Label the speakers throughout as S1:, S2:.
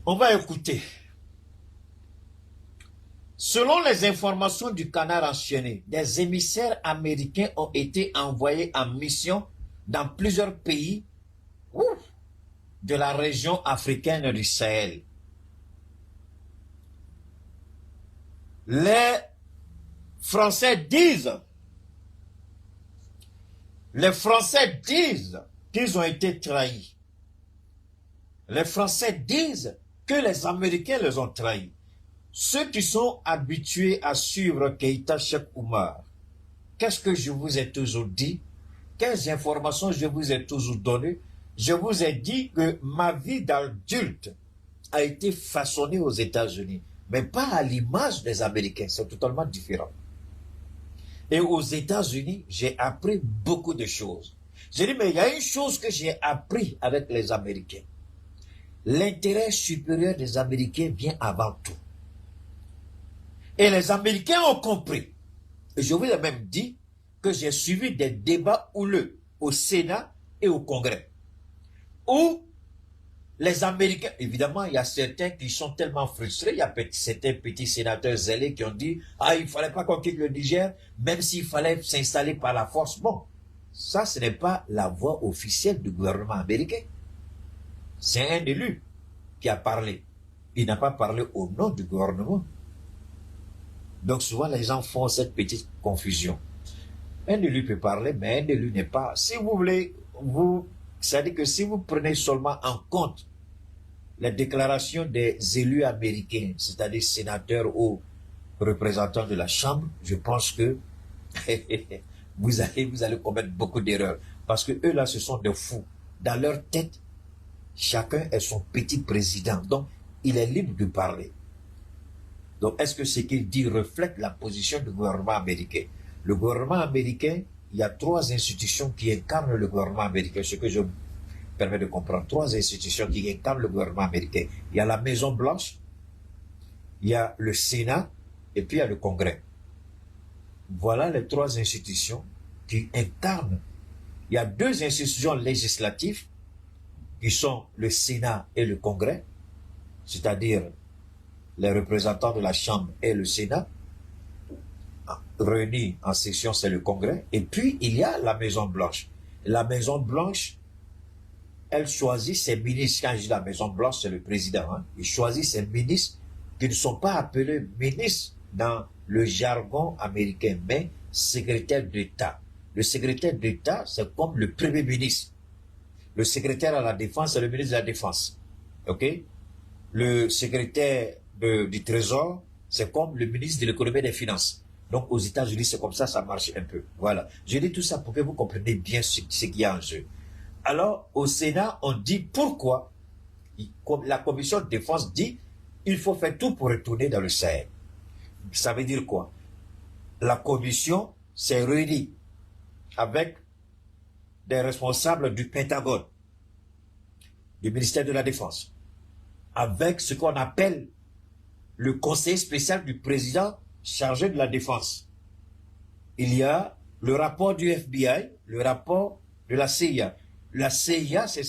S1: On va écouter. Selon les informations du Canard enchaîné, des émissaires américains ont été envoyés en mission dans plusieurs pays de la région africaine du Sahel. Les Français disent qu'ils ont été trahis. Les Français disent que les Américains les ont trahis. Ceux qui sont habitués à suivre Keïta Cheikh Oumar, qu'est-ce que je vous ai toujours dit? Quelles informations je vous ai toujours données? Je vous ai dit que ma vie d'adulte a été façonnée aux États-Unis, mais pas à l'image des Américains, c'est totalement différent. Et aux États-Unis, j'ai appris beaucoup de choses. J'ai dit, mais il y a une chose que j'ai appris avec les Américains. L'intérêt supérieur des Américains vient avant tout. Et les Américains ont compris. Et je vous ai même dit que j'ai suivi des débats houleux au Sénat et au Congrès. Où les Américains, évidemment, il y a certains qui sont tellement frustrés, il y a certains petits sénateurs zélés qui ont dit « Ah, il ne fallait pas qu'on quitte le Niger, même s'il fallait s'installer par la force. » Bon, ça, ce n'est pas la voix officielle du gouvernement américain. C'est un élu qui a parlé. Il n'a pas parlé au nom du gouvernement. Donc souvent, les gens font cette petite confusion. Un élu peut parler, mais un élu n'est pas... Si vous voulez, c'est-à-dire que si vous prenez seulement en compte les déclarations des élus américains, c'est-à-dire sénateurs ou représentants de la Chambre, je pense que vous allez commettre beaucoup d'erreurs. Parce que eux là, ce sont des fous. Dans leur tête, chacun est son petit président. Donc, il est libre de parler. Donc, est-ce que ce qu'il dit reflète la position du gouvernement américain? Le gouvernement américain, il y a 3 institutions qui incarnent le gouvernement américain, ce que je me permets de comprendre. 3 institutions qui incarnent le gouvernement américain. Il y a la Maison-Blanche, il y a le Sénat, et puis il y a le Congrès. Voilà les 3 institutions qui incarnent. Il y a 2 institutions législatives, qui sont le Sénat et le Congrès, c'est-à-dire les représentants de la Chambre et le Sénat, réunis en session, c'est le Congrès. Et puis, il y a la Maison-Blanche. La Maison-Blanche, elle choisit ses ministres. Quand je dis la Maison-Blanche, c'est le président. Hein. Il choisit ses ministres qui ne sont pas appelés ministres dans le jargon américain, mais secrétaire d'État. Le secrétaire d'État, c'est comme le premier ministre. Le secrétaire à la Défense, c'est le ministre de la Défense. OK? Le secrétaire du Trésor, c'est comme le ministre de l'Économie et des Finances. Donc, aux États-Unis, c'est comme ça marche un peu. Voilà. Je dis tout ça pour que vous compreniez bien ce qu'il y a en jeu. Alors, au Sénat, on dit pourquoi la commission de défense dit il faut faire tout pour retourner dans le Sahel. Ça veut dire quoi? La commission s'est réunie avec des responsables du Pentagone, du ministère de la Défense, avec ce qu'on appelle le conseiller spécial du président chargé de la défense. Il y a le rapport du FBI, le rapport de la CIA. La CIA, c'est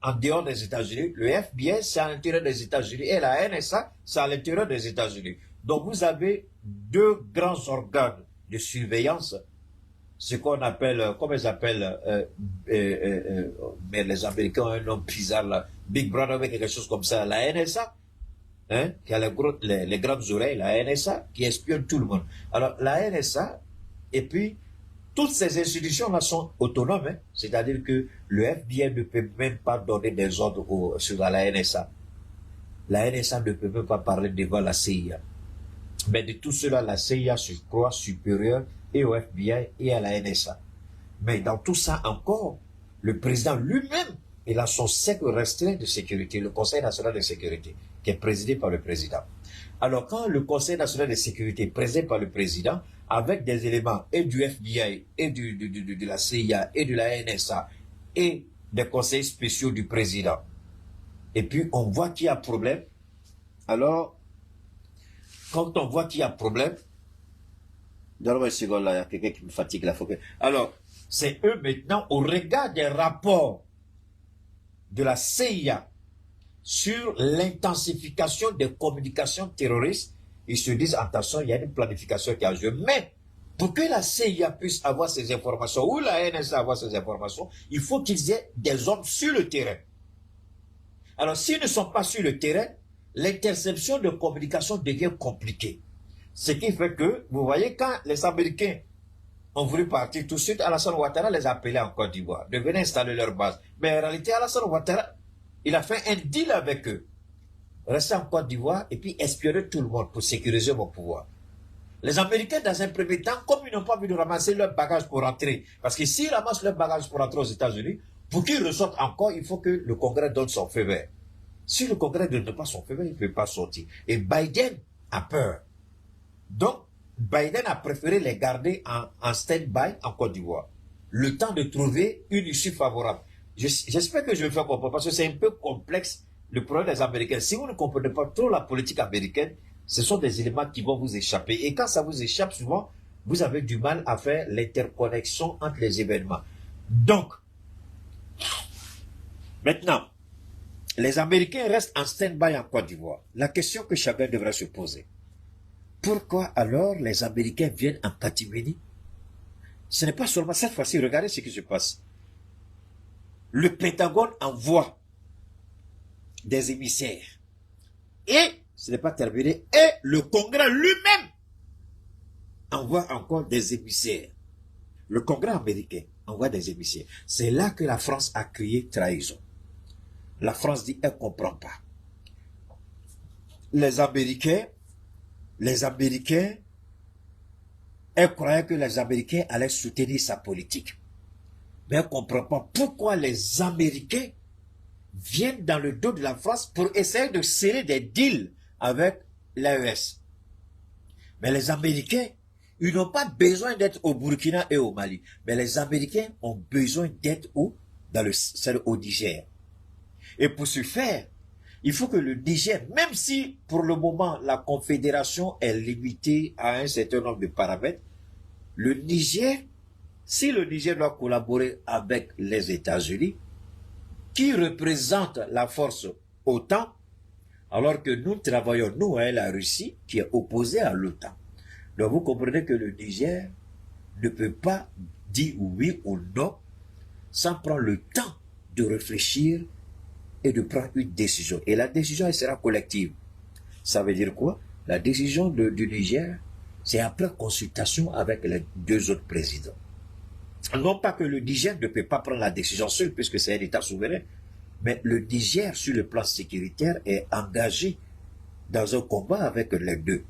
S1: en dehors des États-Unis. Le FBI, c'est à l'intérieur des États-Unis. Et la NSA, c'est à l'intérieur des États-Unis. Donc, vous avez 2 grands organes de surveillance, ce qu'on appelle, comment ils appellent, mais les Américains ont un nom bizarre là, Big Brother avec quelque chose comme ça, la NSA, hein, qui a les grandes oreilles, la NSA, qui espionne tout le monde. Alors, la NSA, et puis, toutes ces institutions-là sont autonomes, hein, c'est-à-dire que le FBI ne peut même pas donner des ordres sur la NSA. La NSA ne peut même pas parler devant la CIA. Mais de tout cela, la CIA se croit supérieure et au FBI et à la NSA. Mais dans tout ça encore, le président lui-même, il a son cercle restreint de sécurité, le Conseil national de sécurité, qui est présidé par le président. Alors quand le Conseil national de sécurité est présidé par le président, avec des éléments et du FBI, et de la CIA, et de la NSA, et des conseils spéciaux du président, et puis on voit qu'il y a problème, alors, quand on voit qu'il y a problème, donne-moi une seconde là, il y a quelqu'un qui me fatigue là. Alors, c'est eux maintenant, au regard des rapports de la CIA sur l'intensification des communications terroristes. Ils se disent, attention, il y a une planification qui a joué. Mais pour que la CIA puisse avoir ces informations, ou la NSA avoir ces informations, il faut qu'ils aient des hommes sur le terrain. Alors, s'ils ne sont pas sur le terrain, l'interception de communication devient compliquée. Ce qui fait que, vous voyez, quand les Américains ont voulu partir tout de suite, Alassane Ouattara les a appelés en Côte d'Ivoire, de venir installer leur base. Mais en réalité, Alassane Ouattara, il a fait un deal avec eux. Rester en Côte d'Ivoire et puis espionner tout le monde pour sécuriser mon pouvoir. Les Américains, dans un premier temps, comme ils n'ont pas envie de ramasser leur bagage pour rentrer, parce que s'ils ramassent leur bagage pour rentrer aux États-Unis, pour qu'ils ressortent encore, il faut que le Congrès donne son feu vert. Si le Congrès ne donne pas son feu vert, il ne peut pas sortir. Et Biden a peur. Donc, Biden a préféré les garder en stand-by en Côte d'Ivoire. Le temps de trouver une issue favorable. J'espère que je vais faire comprendre, parce que c'est un peu complexe le problème des Américains. Si vous ne comprenez pas trop la politique américaine, ce sont des éléments qui vont vous échapper. Et quand ça vous échappe, souvent, vous avez du mal à faire l'interconnexion entre les événements. Donc, maintenant, les Américains restent en stand-by en Côte d'Ivoire. La question que chacun devrait se poser. Pourquoi alors les Américains viennent en catimini? Ce n'est pas seulement cette fois-ci, regardez ce qui se passe. Le Pentagone envoie des émissaires. Et, ce n'est pas terminé, et le Congrès lui-même envoie encore des émissaires. Le Congrès américain envoie des émissaires. C'est là que la France a crié trahison. La France dit, elle ne comprend pas. Les Américains, elle croyait que les Américains allaient soutenir sa politique. Mais elle ne comprend pas pourquoi les Américains viennent dans le dos de la France pour essayer de sceller des deals avec l'AES. Mais les Américains, ils n'ont pas besoin d'être au Burkina et au Mali. Mais les Américains ont besoin d'être au Niger. Et pour ce faire, il faut que le Niger, même si pour le moment la confédération est limitée à un certain nombre de paramètres, le Niger, si le Niger doit collaborer avec les États-Unis, qui représente la force OTAN, alors que nous travaillons, nous, la Russie, qui est opposée à l'OTAN. Donc vous comprenez que le Niger ne peut pas dire oui ou non sans prendre le temps de réfléchir et de prendre une décision. Et la décision, elle sera collective. Ça veut dire quoi? La décision du Niger, c'est après consultation avec les deux autres présidents. Non pas que le Niger ne peut pas prendre la décision seul, puisque c'est un État souverain, mais le Niger, sur le plan sécuritaire, est engagé dans un combat avec les deux.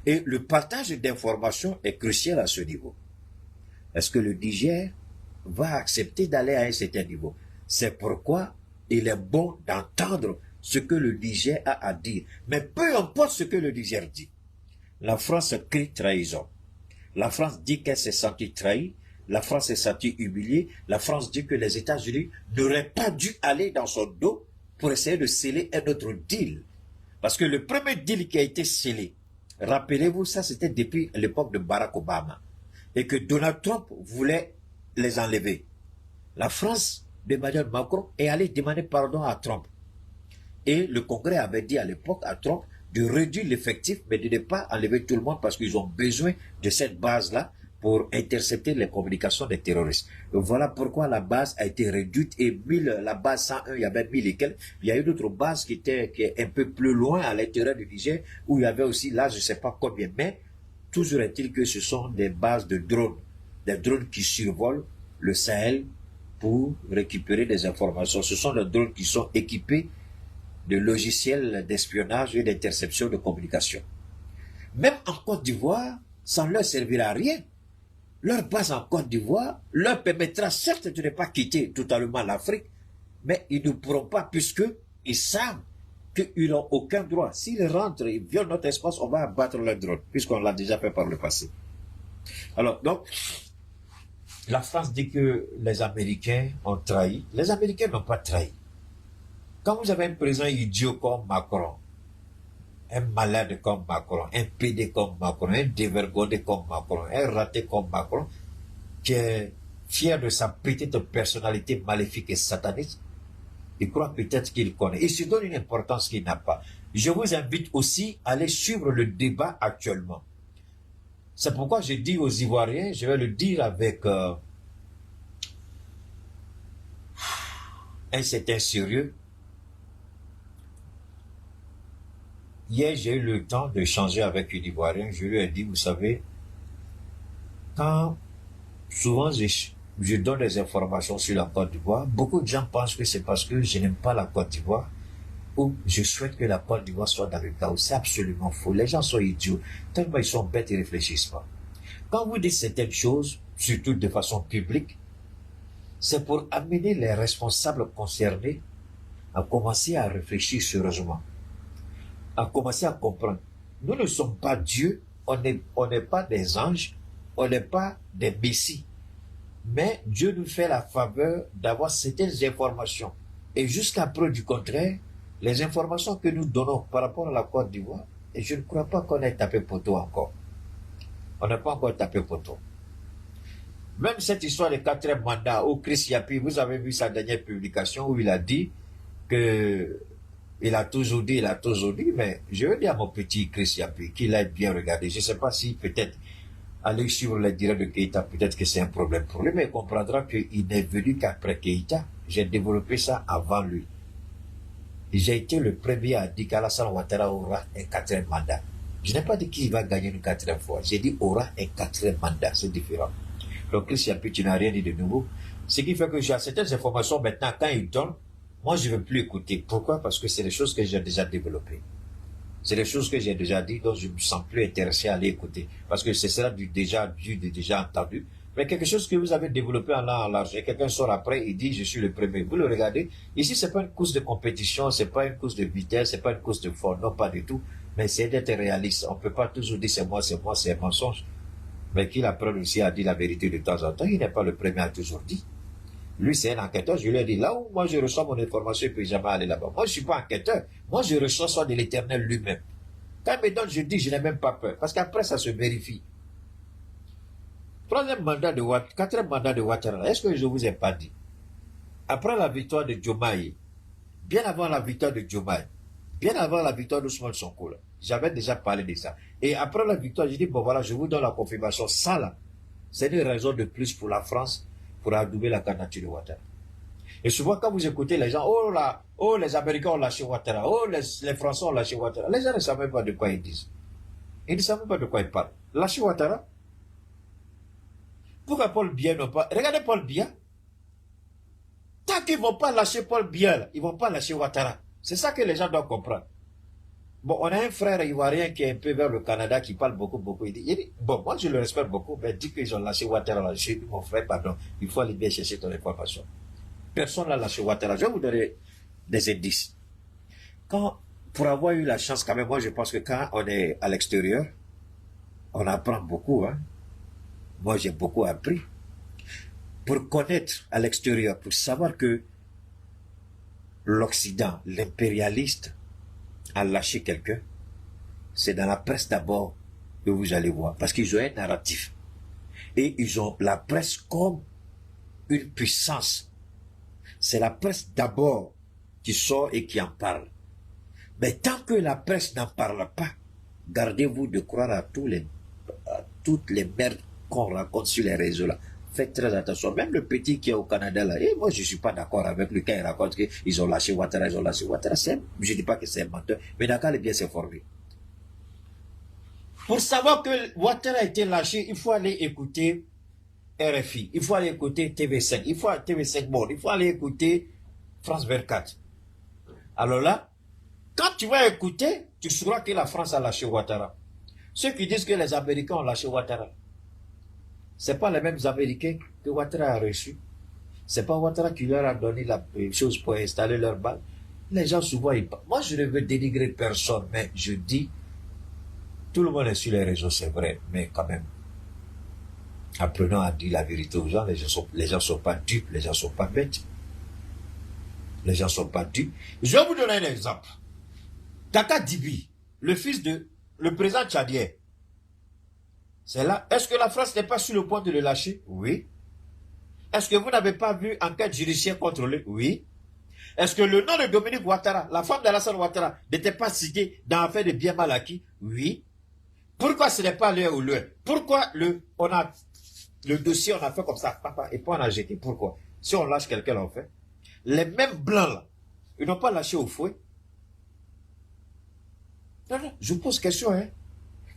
S1: Et le partage d'informations est crucial à ce niveau. Est-ce que le Niger va accepter d'aller à un certain niveau? C'est pourquoi il est bon d'entendre ce que le Niger a à dire. Mais peu importe ce que le Niger dit. La France crie trahison. La France dit qu'elle s'est sentie trahie. La France s'est sentie humiliée. La France dit que les États-Unis n'auraient pas dû aller dans son dos pour essayer de sceller un autre deal. Parce que le premier deal qui a été scellé, rappelez-vous, ça c'était depuis l'époque de Barack Obama. Et que Donald Trump voulait les enlever. La France d'Emmanuel Macron est allé demander pardon à Trump. Et le Congrès avait dit à l'époque à Trump de réduire l'effectif, mais de ne pas enlever tout le monde parce qu'ils ont besoin de cette base-là pour intercepter les communications des terroristes. Et voilà pourquoi la base a été réduite et la base 101, il y avait 1000 et quelques. Il y a une autre base qui est un peu plus loin à l'intérieur du Niger où il y avait aussi, là je ne sais pas combien, mais toujours est-il que ce sont des bases de drones, des drones qui survolent le Sahel pour récupérer des informations. Ce sont des drones qui sont équipés de logiciels d'espionnage et d'interception de communication. Même en Côte d'Ivoire, ça ne leur servira à rien. Leur base en Côte d'Ivoire leur permettra certes de ne pas quitter totalement l'Afrique, mais ils ne pourront pas puisqu'ils savent qu'ils n'ont aucun droit. S'ils rentrent et violent notre espace, on va abattre leur drone, puisqu'on l'a déjà fait par le passé. Alors, donc, la France dit que les Américains ont trahi. Les Américains n'ont pas trahi. Quand vous avez un président idiot comme Macron, un malade comme Macron, un PD comme Macron, un dévergondé comme Macron, un raté comme Macron, qui est fier de sa petite personnalité maléfique et sataniste, Il croit peut-être qu'il connaît. Il se donne une importance qu'il n'a pas. Je vous invite aussi à aller suivre le débat actuellement. C'est pourquoi je dis aux Ivoiriens, je vais le dire avec un certain sérieux. Hier, j'ai eu le temps de changer avec une Ivoirienne. Je lui ai dit, vous savez, quand souvent je donne des informations sur la Côte d'Ivoire, beaucoup de gens pensent que c'est parce que je n'aime pas la Côte d'Ivoire ou je souhaite que la Côte d'Ivoire soit dans le chaos. C'est absolument faux. Les gens sont idiots. Tellement ils sont bêtes, ils ne réfléchissent pas. Quand vous dites certaines choses, surtout de façon publique, c'est pour amener les responsables concernés à commencer à réfléchir sérieusement, à commencer à comprendre. Nous ne sommes pas Dieu, on n'est pas des anges, on n'est pas des messies. Mais Dieu nous fait la faveur d'avoir certaines informations. Et jusqu'à preuve du contraire, les informations que nous donnons par rapport à la Côte d'Ivoire, et je ne crois pas qu'on ait tapé poteau encore. On n'a pas encore tapé poteau. Même cette histoire de 4e mandat où Chris Yapi, vous avez vu sa dernière publication où il a dit que il a toujours dit, mais je veux dire à mon petit Chris Yapi qu'il a bien regardé. Je ne sais pas si peut-être aller suivre les directs de Keïta, peut-être que c'est un problème pour lui, mais il comprendra qu'il n'est venu qu'après Keïta. J'ai développé ça avant lui. J'ai été le premier à dire qu'Alassane Ouattara aura un 4e mandat. Je n'ai pas dit qu'il va gagner une 4e fois. J'ai dit aura un 4e mandat. C'est différent. Donc, Chris Yapi, tu n'as rien dit de nouveau. Ce qui fait que j'ai certaines informations maintenant, quand il donne, moi, je ne veux plus écouter. Pourquoi? Parce que c'est des choses que j'ai déjà développées. C'est des choses que j'ai déjà dit, donc je ne me sens plus intéressé à aller écouter. Parce que c'est cela du déjà entendu. Mais quelque chose que vous avez développé en long en large, et quelqu'un sort après, il dit, je suis le premier. Vous le regardez. Ici, c'est pas une course de compétition, c'est pas une course de vitesse, c'est pas une course de force, non, pas du tout. Mais c'est d'être réaliste. On peut pas toujours dire c'est moi, c'est un mensonge. Mais qu'il apprenne aussi à dire la vérité de temps en temps. Il n'est pas le premier à toujours dire. Lui, c'est un enquêteur. Je lui ai dit, là où moi je reçois mon information, il ne peut jamais aller là-bas. Moi, je ne suis pas enquêteur. Moi, je reçois ça de l'Éternel lui-même. Quand il me donne, je dis, je n'ai même pas peur. Parce qu'après, ça se vérifie. 4e mandat de Ouattara, est-ce que je ne vous ai pas dit? Après la victoire de Diomaye, bien avant la victoire de Diomaye, bien avant la victoire d'Ousmane Sonko, j'avais déjà parlé de ça. Et après la victoire, j'ai dit, bon voilà, je vous donne la confirmation. Ça là, c'est une raison de plus pour la France pour adouber la candidature de Ouattara. Et souvent, quand vous écoutez les gens, oh là, oh les Américains ont lâché Ouattara, oh les Français ont lâché Ouattara, les gens ne savent même pas de quoi ils disent. Ils ne savent même pas de quoi ils parlent. Lâcher Ouattara? Pourquoi Paul Biya n'a pas... Regardez Paul Biya. Tant qu'ils ne vont pas lâcher Paul Biya, ils ne vont pas lâcher Ouattara. C'est ça que les gens doivent comprendre. Bon, on a un frère ivoirien qui est un peu vers le Canada, qui parle beaucoup. Il dit, bon, moi je le respecte beaucoup, mais dit qu'ils ont lâché Ouattara. Je dis, mon frère, pardon, il faut aller bien chercher ton information. Personne n'a lâché Ouattara. Je vais vous donner des indices. Pour avoir eu la chance, quand même, moi je pense que quand on est à l'extérieur, on apprend beaucoup, hein. Moi j'ai beaucoup appris. Pour connaître à l'extérieur, pour savoir que l'Occident, l'impérialiste, a lâché quelqu'un, c'est dans la presse d'abord que vous allez voir. Parce qu'ils ont un narratif. Et ils ont la presse comme une puissance. C'est la presse d'abord qui sort et qui en parle. Mais tant que la presse n'en parle pas, gardez-vous de croire à toutes les merdes qu'on raconte sur les réseaux là. Faites très attention. Même le petit qui est au Canada là, et moi je ne suis pas d'accord avec lui quand il raconte qu'ils ont lâché Ouattara, je ne dis pas que c'est un menteur, mais Dakar est bien s'informer. Pour savoir que Ouattara a été lâché, il faut aller écouter RFI, il faut aller écouter TV5, il faut TV5 Monde, il faut aller écouter France 24. Alors là, quand tu vas écouter, tu sauras que la France a lâché Ouattara. Ceux qui disent que les Américains ont lâché Ouattara, ce n'est pas les mêmes Américains que Ouattara a reçus. Ce n'est pas Ouattara qui leur a donné la chose pour installer leur balle. Les gens souvent, ils parlent. Moi, je ne veux dénigrer personne, mais je dis, tout le monde est sur les réseaux, c'est vrai, mais quand même, apprenons à dire la vérité aux gens. Les gens sont pas dupes, les gens sont pas bêtes. Les gens sont pas dupes. Je vais vous donner un exemple. Kaka Dibi, le fils de le président tchadien, c'est là. Est-ce que la France n'est pas sur le point de le lâcher? Oui. Est-ce que vous n'avez pas vu enquête judiciaire contre lui? Oui. Est-ce que le nom de Dominique Ouattara, la femme d'Alassane Ouattara, n'était pas cité dans l'affaire de bien mal acquis? Oui. Pourquoi ce n'est pas l'heure ou l'heure? Pourquoi le dossier, on a fait comme ça, papa, et puis on a jeté? Pourquoi? Si on lâche quelqu'un, on fait. Les mêmes blancs là, ils n'ont pas lâché au fouet. Non, non, je pose question, hein.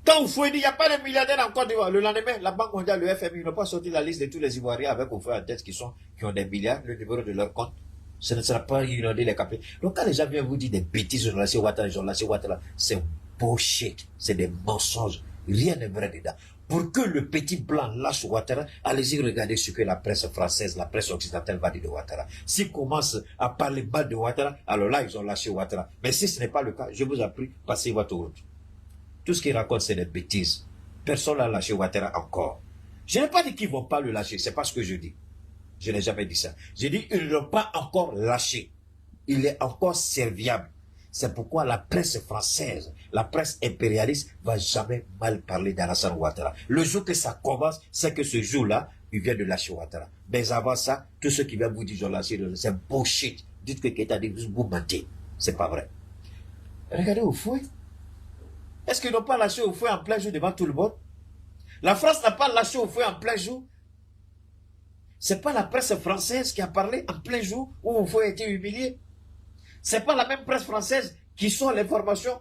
S1: Quand Oufoué dit, il n'y a pas de milliardaires en Côte d'Ivoire, le lendemain, la Banque mondiale, le FMI, ils n'ont pas sorti la liste de tous les Ivoiriens avec Oufoué en tête qui ont des milliards, le numéro de leur compte. Ce ne sera pas inondé les capitaux. Donc quand les gens viennent vous dire des bêtises, ils ont lâché Ouattara, c'est bullshit, c'est des mensonges. Rien n'est vrai dedans. Pour que le petit blanc lâche Ouattara, allez-y regarder ce que la presse française, la presse occidentale va dire de Ouattara. S'ils commencent à parler mal de Ouattara, alors là, ils ont lâché Ouattara. Mais si ce n'est pas le cas, je vous en prie, passez votre route. Tout ce qu'ils racontent, c'est des bêtises. Personne n'a lâché Ouattara encore. Je n'ai pas dit qu'ils ne vont pas le lâcher, c'est pas ce que je dis. Je n'ai jamais dit ça. J'ai dit qu'ils ne l'ont pas encore lâché. Il est encore serviable. C'est pourquoi la presse française, la presse impérialiste, va jamais mal parler d'Alassane Ouattara. Le jour que ça commence, c'est que ce jour-là, il vient de lâcher Ouattara. Mais avant ça, tous ceux qui viennent vous dire qu'ils ont lâché, c'est bullshit. Dites que Keita dit vous mentez. C'est pas vrai. Regardez au fouet. Est-ce qu'ils n'ont pas lâché au fouet en plein jour devant tout le monde? La France n'a pas lâché au fouet en plein jour. C'est pas la presse française qui a parlé en plein jour où au fouet a été humilié. C'est pas la même presse française qui sort l'information.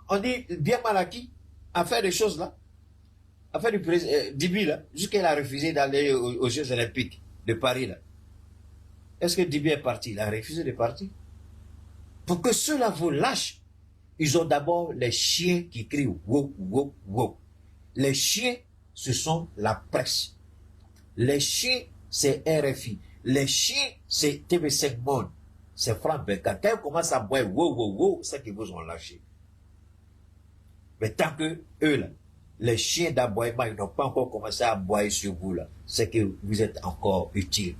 S1: On dit bien mal acquis à faire des choses là. À faire du Dibi là, jusqu'à il a refusé d'aller aux Jeux Olympiques de Paris là. Est-ce que Dibi est parti? Il a refusé de partir. Pour que ceux-là vous lâchent, ils ont d'abord les chiens qui crient wow, wow, wow. Les chiens, ce sont la presse. Les chiens, c'est RFI. Les chiens, c'est TV5 Monde. C'est Franck Becca. Quand ils commencent à boire wow, wow, wow, c'est qu'ils vous ont lâché. Mais tant que eux, là, les chiens d'aboiement, ils n'ont pas encore commencé à aboyer sur vous, là, c'est que vous êtes encore utile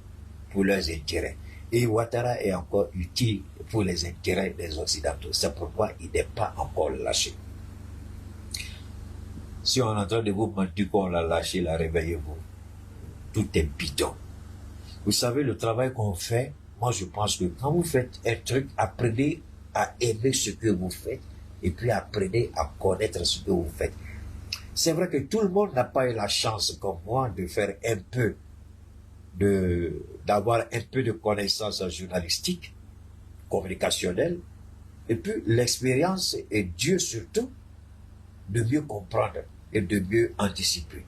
S1: pour leurs intérêts. Et Ouattara est encore utile pour les intérêts des Occidentaux. C'est pourquoi il n'est pas encore lâché. Si on est en train de vous mentir qu'on l'a lâché, là, réveillez-vous. Tout est bidon. Vous savez, le travail qu'on fait, moi je pense que quand vous faites un truc, apprenez à aimer ce que vous faites et puis apprenez à connaître ce que vous faites. C'est vrai que tout le monde n'a pas eu la chance, comme moi, de faire un peu d'avoir un peu de connaissances journalistiques, communicationnelles, et puis l'expérience et Dieu surtout, de mieux comprendre et de mieux anticiper.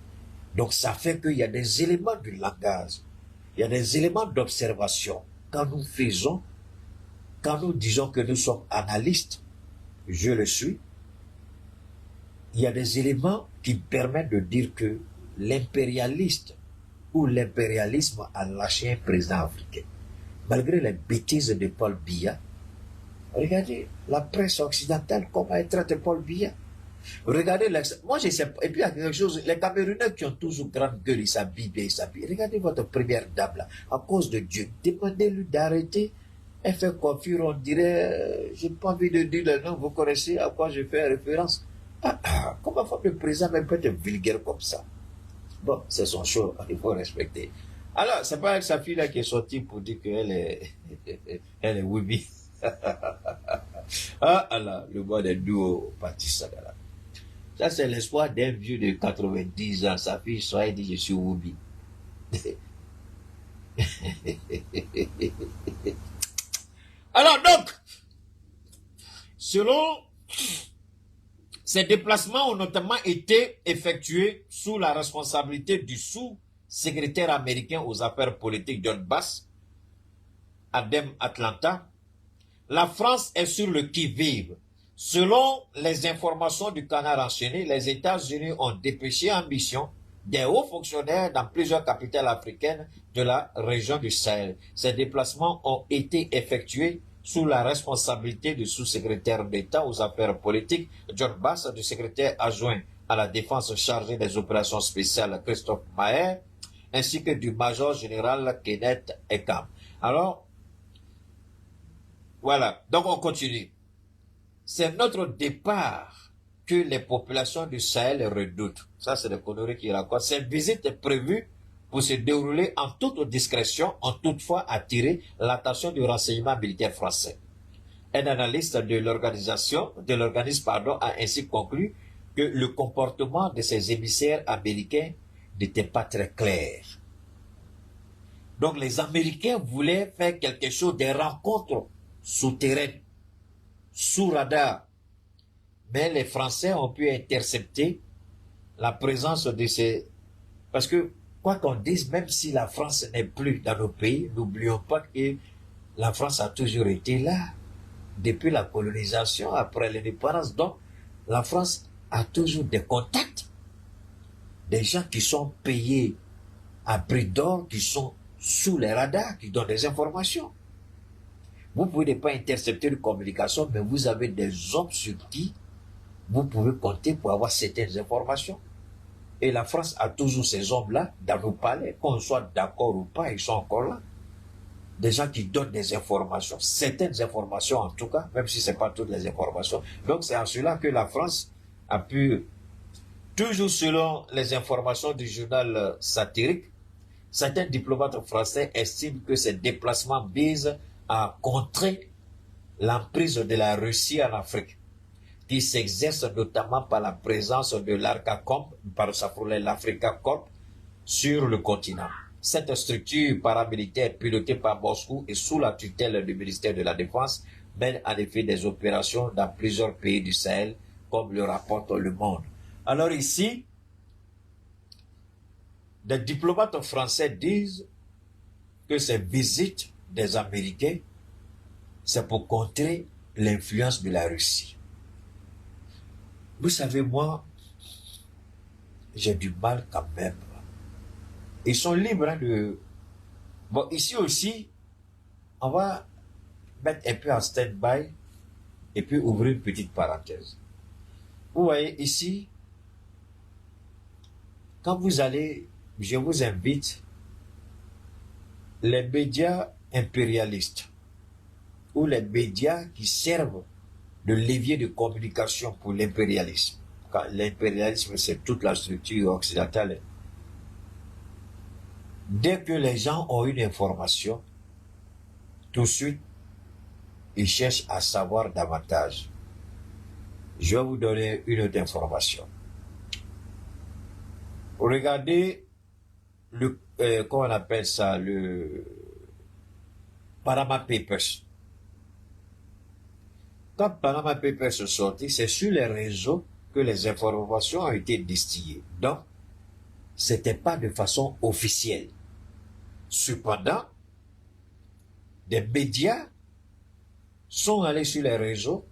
S1: Donc ça fait qu'il y a des éléments du langage, il y a des éléments d'observation. Quand nous faisons, quand nous disons que nous sommes analystes, je le suis, il y a des éléments qui permettent de dire que l'impérialiste ou l'impérialisme a lâché un président africain. Malgré les bêtises de Paul Biya, regardez la presse occidentale, comment elle traite Paul Biya. Regardez, moi je sais pas, et puis il y a quelque chose, les Camerounais qui ont toujours grande gueule, ils s'habillent bien, ils s'habillent. Regardez votre première dame là, à cause de Dieu, demandez-lui d'arrêter. Elle fait coiffure, on dirait, j'ai pas envie de dire le nom, vous connaissez à quoi je fais référence. Comment femme de président même peut être vulgaire comme ça? Bon, c'est son choix, il faut respecter. Alors, c'est pas avec sa fille là qui est sortie pour dire qu'elle est, elle est Wibi. Alors, le bois des doux au parti Sagala. Ça, c'est l'espoir d'un vieux de 90 ans. Sa fille soit et dit, je suis Wibi. Alors, donc, selon ces déplacements ont notamment été effectués sous la responsabilité du sous-secrétaire américain aux affaires politiques John Bass, Adem Atlanta. La France est sur le qui-vive. Selon les informations du Canard enchaîné, les États-Unis ont dépêché en mission des hauts fonctionnaires dans plusieurs capitales africaines de la région du Sahel. Ces déplacements ont été effectués sous la responsabilité du sous-secrétaire d'État aux affaires politiques, John Bass, du secrétaire adjoint à la défense chargé des opérations spéciales, Christophe Maher, ainsi que du major général Kenneth Ekam. Alors, voilà, donc on continue. C'est notre départ que les populations du Sahel redoutent. Ça, c'est des conneries qui racontent. Cette visite est prévue pour se dérouler en toute discrétion, ont toutefois attiré l'attention du renseignement militaire français. Un analyste de l'organisme, a ainsi conclu que le comportement de ces émissaires américains n'était pas très clair. Donc les Américains voulaient faire quelque chose, des rencontres souterraines, sous radar. Mais les Français ont pu intercepter la présence de ces... Parce que, quoi qu'on dise, même si la France n'est plus dans nos pays, n'oublions pas que la France a toujours été là. Depuis la colonisation, après l'indépendance, donc la France a toujours des contacts. Des gens qui sont payés à prix d'or, qui sont sous les radars, qui donnent des informations. Vous ne pouvez pas intercepter une communication, mais vous avez des hommes sur qui vous pouvez compter pour avoir certaines informations. Et la France a toujours ces hommes-là dans nos palais, qu'on soit d'accord ou pas, ils sont encore là. Des gens qui donnent des informations, certaines informations en tout cas, même si ce n'est pas toutes les informations. Donc c'est en cela que la France a pu, toujours selon les informations du journal satirique, certains diplomates français estiment que ces déplacements visent à contrer l'emprise de la Russie en Afrique, qui s'exerce notamment par la présence de l'ARCACOM, par l'Africa Corp, sur le continent. Cette structure paramilitaire pilotée par Moscou et sous la tutelle du ministère de la Défense mène en effet des opérations dans plusieurs pays du Sahel, comme le rapporte Le Monde. Alors ici, des diplomates français disent que ces visites des Américains, c'est pour contrer l'influence de la Russie. Vous savez, moi, j'ai du mal quand même. Ils sont libres de... Bon, ici aussi, on va mettre un peu en stand-by et puis ouvrir une petite parenthèse. Vous voyez, ici, quand vous allez, je vous invite, les médias impérialistes ou les médias qui servent de levier de communication pour l'impérialisme. L'impérialisme, c'est toute la structure occidentale. Dès que les gens ont une information, tout de suite, ils cherchent à savoir davantage. Je vais vous donner une autre information. Regardez comment on appelle ça, le Panama Papers. Quand Panama Papers sont sortis, c'est sur les réseaux que les informations ont été distillées. Donc, c'était pas de façon officielle. Cependant, des médias sont allés sur les réseaux,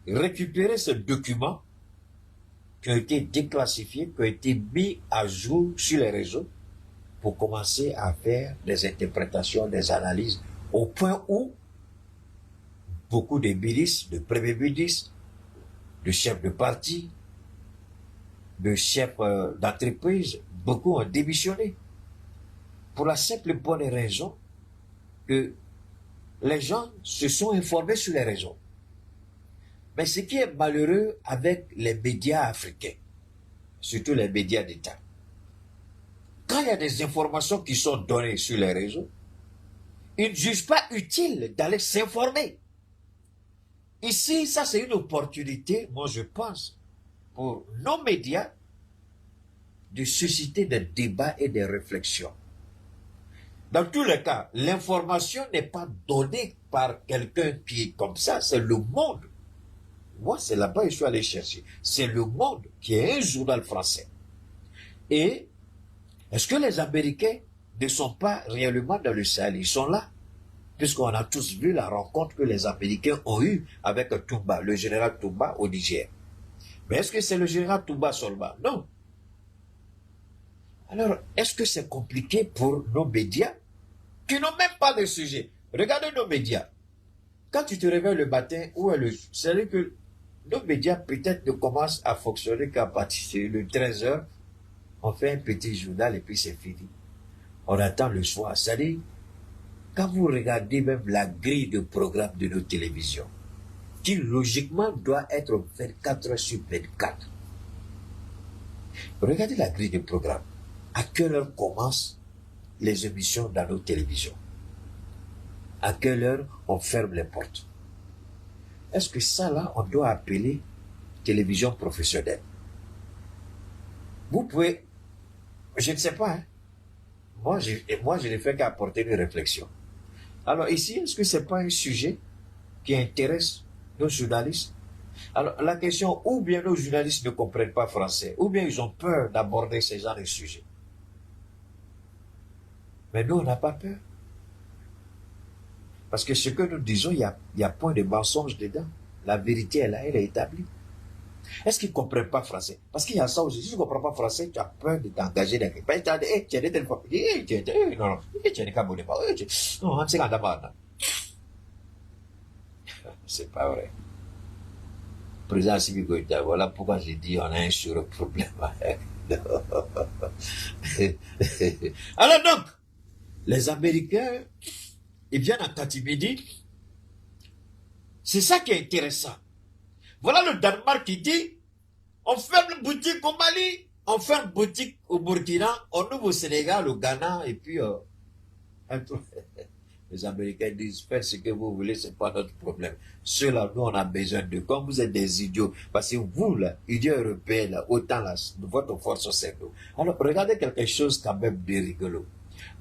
S1: récupérer ce document qui a été déclassifié, qui a été mis à jour sur les réseaux pour commencer à faire des interprétations, des analyses, au point où beaucoup de milices, de premiers ministres, de chefs de parti, de chefs d'entreprise, beaucoup ont démissionné. Pour la simple bonne raison que les gens se sont informés sur les réseaux. Mais ce qui est malheureux avec les médias africains, surtout les médias d'État, quand il y a des informations qui sont données sur les réseaux, ils ne jugent pas utile d'aller s'informer. Ici, ça c'est une opportunité, moi je pense, pour nos médias de susciter des débats et des réflexions. Dans tous les cas, l'information n'est pas donnée par quelqu'un qui est comme ça, c'est Le Monde. Moi, c'est là-bas que je suis allé chercher. C'est Le Monde qui est un journal français. Et est-ce que les Américains ne sont pas réellement dans le Sahel? Ils sont là. Puisqu'on a tous vu la rencontre que les Américains ont eue avec Toumba, le général Toumba au Niger. Mais est-ce que c'est le général Toumba seulement? Non. Alors, est-ce que c'est compliqué pour nos médias qui n'ont même pas de sujet? Regardez nos médias. Quand tu te réveilles le matin, où est le... C'est-à-dire que nos médias peut-être ne commencent à fonctionner qu'à partir de 13h. On fait un petit journal et puis c'est fini. On attend le soir. C'est-à-dire, quand vous regardez même la grille de programme de nos télévisions, qui logiquement doit être 24 heures sur 24, regardez la grille de programme. à quelle heure commencent les émissions dans nos télévisions? À quelle heure on ferme les portes? Est-ce que ça, là, on doit appeler télévision professionnelle? Vous pouvez... Je ne sais pas, hein. Moi, je ne fais qu'apporter une réflexion. Alors ici, est-ce que ce n'est pas un sujet qui intéresse nos journalistes? Alors la question, ou bien nos journalistes ne comprennent pas français, ou bien ils ont peur d'aborder ces genres de sujets. Mais nous, on n'a pas peur. Parce que ce que nous disons, il y a point de mensonge dedans. La vérité est là, elle est établie. Est-ce qu'ils ne comprennent pas français? Parce qu'il y a ça aussi. Si tu ne comprends pas français, tu as peur de t'engager dans quelque part. Tu as des téléphones. Non, tu as des cabinets. Non, c'est quand même. C'est pas vrai. Président Simi Goïta, voilà pourquoi j'ai dit on a un sur problème. Alors donc, les Américains, ils viennent à Katimidi. C'est ça qui est intéressant. Voilà le Danemark qui dit, on ferme boutique au Mali, on ferme boutique au Burkina, on ouvre au Sénégal, au Ghana, et puis les Américains disent, faites ce que vous voulez, c'est pas notre problème. Ceux-là, nous, on a besoin d'eux. Comme vous êtes des idiots, parce que vous, là, idiots européens, là, autant là, votre force au cerveau. Alors, regardez quelque chose quand même de rigolo.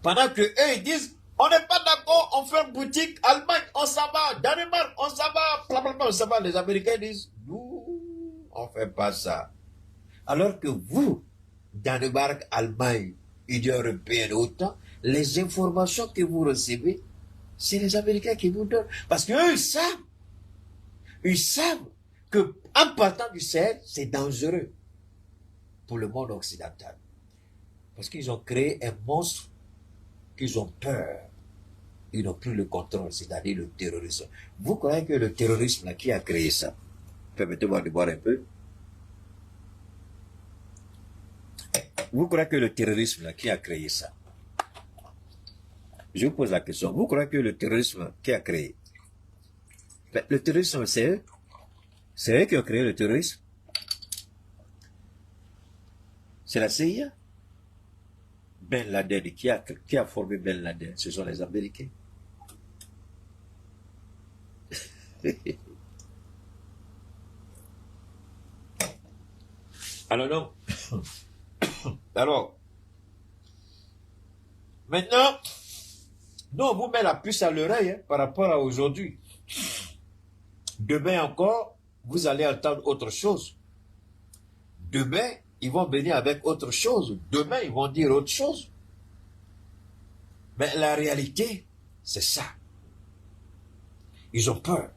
S1: Pendant que eux, ils disent, on n'est pas d'accord, on ferme boutique, Allemagne, on s'en va, Danemark, on s'en va, blablabla, on s'en va. Les Américains disent, nous, on fait pas ça. Alors que vous, Danemark, Allemagne, idiots européens, autant, les informations que vous recevez, c'est les Américains qui vous donnent. Parce qu'eux, ils savent que en partant du Sahel, c'est dangereux pour le monde occidental. Parce qu'ils ont créé un monstre qu'ils ont peur. Ils n'ont plus le contrôle, c'est-à-dire le terrorisme. Vous croyez que le terrorisme, là, qui a créé ça? Permettez-moi de boire un peu. Vous croyez que le terrorisme, là, qui a créé ça? Je vous pose la question. Vous croyez que le terrorisme, qui a créé? Ben, le terrorisme, c'est eux. C'est eux qui ont créé le terrorisme. C'est la CIA. Ben Laden, qui a formé Ben Laden? Ce sont les Américains. Alors non. Alors, maintenant, nous, on vous met la puce à l'oreille par rapport à aujourd'hui. Demain encore, vous allez entendre autre chose. Demain, ils vont venir avec autre chose. Demain, ils vont dire autre chose. Mais la réalité, c'est ça. Ils ont peur.